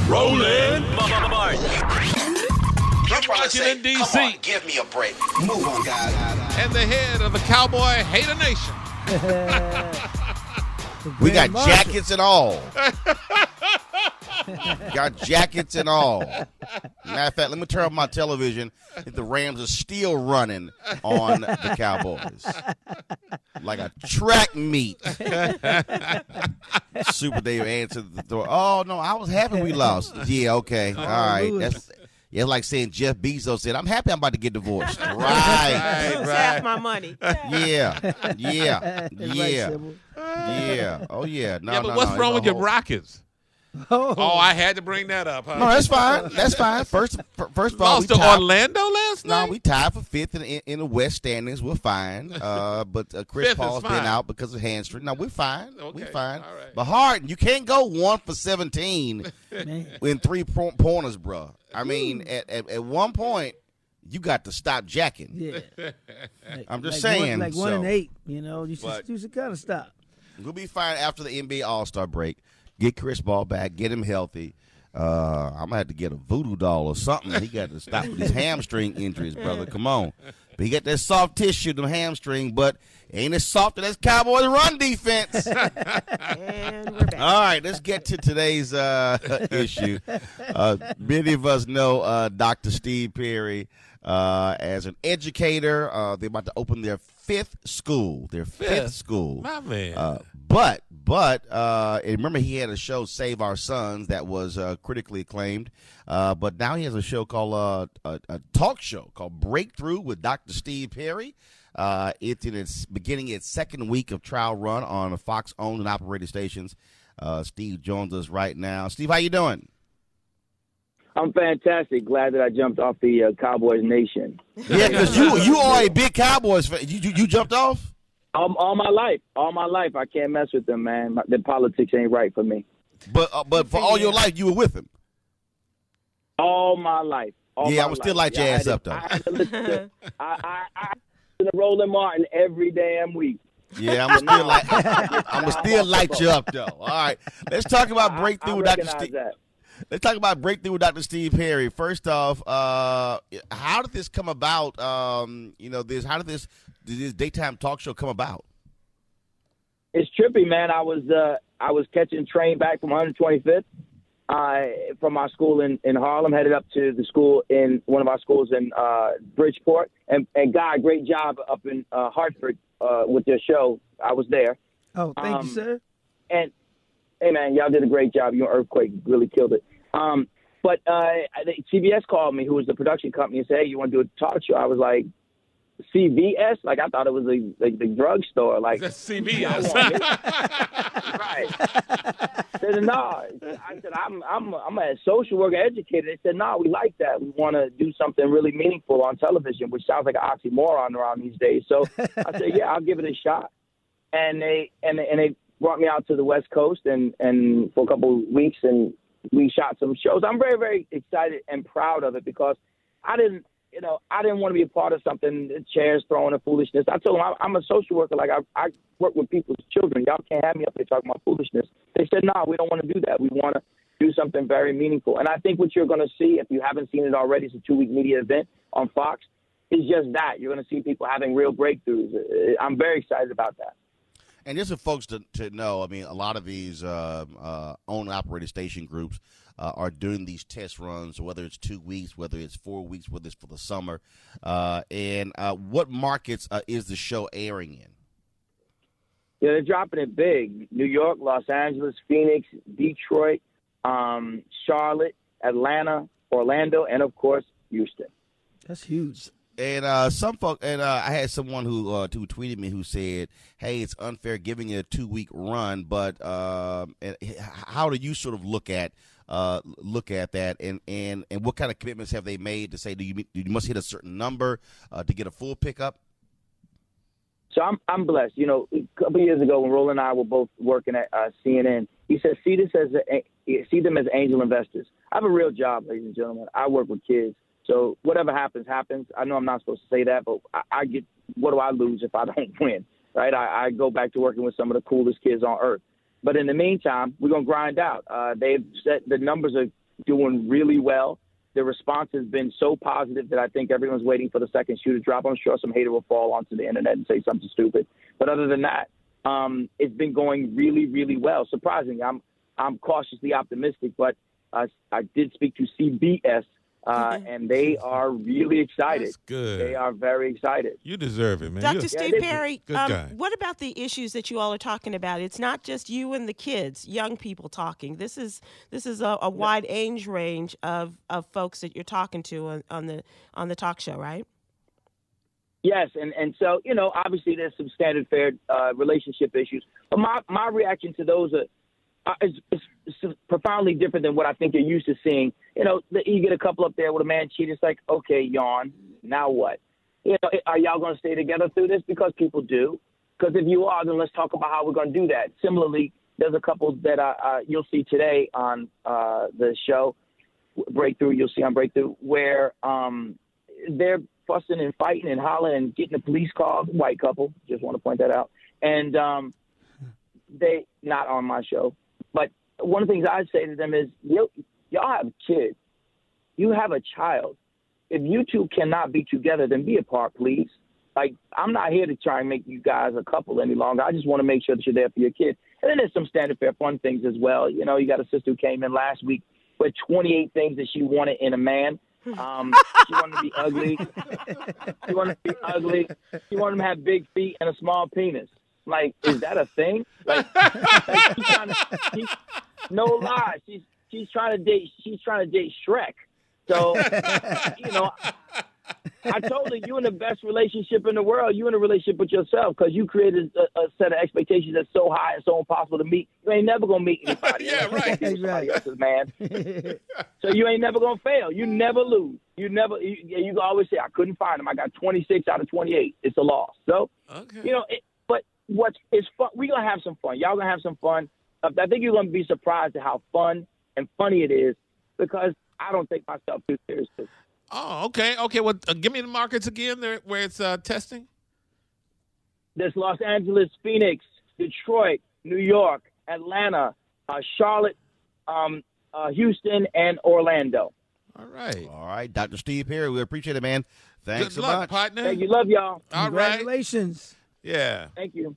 Roland Martin. Washington, D.C. Come on, give me a break. Move on, guys. And the head of the Cowboy Hater Nation. We got jackets and all. Got jackets and all. Matter of fact, let me turn off my television. I think the Rams are still running on the Cowboys. Like a track meet. Super Dave answered the door. Oh, no, I was happy we lost. Yeah, okay. All right. It's like saying Jeff Bezos said, I'm happy I'm about to get divorced. Right. Lose half my money. Yeah. Oh, yeah. No, but what's wrong with your Rockets? Oh, I had to bring that up, huh? No, that's fine. That's fine. First of all, lost to Orlando last night? No, we tied for fifth in the West standings. We're fine. But Chris Paul's been out because of hamstring. No, we're fine. Okay. We're fine. All right. But Harden, you can't go 1 for 17 in 3-pointers, bro. I mean, at one point, you got to stop jacking. Yeah. I'm just saying. 1 and 8, you should kind of stop. We'll be fine after the NBA All-Star break. Get Chris Paul back. Get him healthy. I'm going to have to get a voodoo doll or something. He got to stop with his hamstring injuries, brother. Come on. But he got that soft tissue, the hamstring, but ain't as soft as Cowboys run defense. And we're back. All right, let's get to today's issue. Many of us know Dr. Steve Perry as an educator. They're about to open their fifth school. My man. But and remember he had a show, Save Our Sons, that was critically acclaimed. But now he has a show called a talk show called Breakthrough with Dr. Steve Perry. It's in its beginning its second week of trial run on the Fox owned and operated stations. Steve joins us right now. Steve, how you doing? I'm fantastic. Glad that I jumped off the Cowboys Nation. Yeah, because you are a big Cowboys fan. You jumped off? All my life, I can't mess with them, man. The politics ain't right for me. But for all your life, you were with them. All my life. I would still light your ass up, though. I had to listen to Roland Martin every damn week. Yeah, I'm still light you up, though. All right, let's talk about Breakthrough with Dr. Steve. Let's talk about Breakthrough with Dr. Steve Perry. First off, how did this come about? How did this daytime talk show come about? It's trippy, man. I was catching train back from 125th from our school in Harlem, headed up to the school in one of our schools in Bridgeport. And God, great job up in Hartford with your show. I was there. Oh, thank you, sir. And hey, man, y'all did a great job. Your Earthquake really killed it. But CBS called me, who was the production company, and said, hey, you want to do a talk show? I was like, CVS? Like, I thought it was the drugstore. Like, that's CVS. Right. I said, no. I said, I'm a social worker educator. They said, no, we like that. We want to do something really meaningful on television, which sounds like an oxymoron around these days. So I said, yeah, I'll give it a shot. And they brought me out to the West Coast and for a couple of weeks, and we shot some shows. I'm very, very excited and proud of it because I didn't want to be a part of something, chairs throwing and foolishness. I told them I'm a social worker. Like, I work with people's children. Y'all can't have me up there talking about foolishness. They said, no, we don't want to do that. We want to do something very meaningful. And I think what you're going to see, if you haven't seen it already, it's a 2-week media event on Fox, is just that. You're going to see people having real breakthroughs. I'm very excited about that. And just for folks to know, I mean, a lot of these owned and operated station groups are doing these test runs, whether it's 2 weeks, whether it's 4 weeks, whether it's for the summer. And what markets is the show airing in? Yeah, they're dropping it big. New York, Los Angeles, Phoenix, Detroit, Charlotte, Atlanta, Orlando, and, of course, Houston. That's huge. And some folk, and I had someone who tweeted me who said, "Hey, it's unfair giving it a 2-week run." But how do you sort of look at that, and what kind of commitments have they made to say you must hit a certain number to get a full pickup? So I'm blessed. You know, a couple of years ago when Roland and I were both working at CNN, he said, see them as angel investors. I have a real job, ladies and gentlemen. I work with kids. So whatever happens, happens. I know I'm not supposed to say that, but I get, what do I lose if I don't win, right? I go back to working with some of the coolest kids on earth. But in the meantime, we're going to grind out. They've set, the numbers doing really well. The response has been so positive that I think everyone's waiting for the second shoe to drop. I'm sure some hater will fall onto the internet and say something stupid. But other than that, it's been going really, really well. Surprisingly, I'm cautiously optimistic, but I did speak to CBS, and they are really excited. That's good. They are very excited. You deserve it, man. Dr. Steve Perry, good guy. what about the issues that you all are talking about? It's not just you and the kids, young people talking. This is a wide age range of folks that you're talking to on the talk show, right? Yes, and so, obviously there's some standard fare relationship issues. But my reaction to those is profoundly different than what I think you're used to seeing. You get a couple up there with a man cheating. It's like, okay, yawn. Now what? Are y'all going to stay together through this? Because people do. Because if you are, then let's talk about how we're going to do that. Similarly, there's a couple that you'll see today on the show, Breakthrough, you'll see on Breakthrough, where they're fussing and fighting and hollering and getting a police call. White couple, just want to point that out. And they, not on my show. But one of the things I'd say to them is, y'all have kids. You have a child. If you two cannot be together, then be apart, please. Like, I'm not here to try and make you guys a couple any longer. I just want to make sure that you're there for your kid. And then there's some standard fare fun things as well. You got a sister who came in last week with 28 things that she wanted in a man. She wanted to be ugly. She wanted to be ugly. She wanted him to have big feet and a small penis. Like, is that a thing? Like no lie. She's trying to date Shrek. So, I told her, you in the best relationship in the world. You in a relationship with yourself because you created a set of expectations that's so high and so impossible to meet. You ain't never going to meet anybody. Yeah, right. Somebody else's man. So you ain't never going to fail. You never lose. You can always say, I couldn't find him. I got 26 out of 28. It's a loss. So, okay. But it's fun. We're going to have some fun. Y'all going to have some fun. I think you're going to be surprised at how fun and funny it is because I don't take myself too seriously. Oh, okay. Okay, well, give me the markets again there where it's testing. There's Los Angeles, Phoenix, Detroit, New York, Atlanta, Charlotte, Houston, and Orlando. All right. All right, Dr. Steve Perry, we appreciate it, man. Thanks Good so luck, much. partner. Thank you. Love y'all. All right. Congratulations. Yeah. Thank you.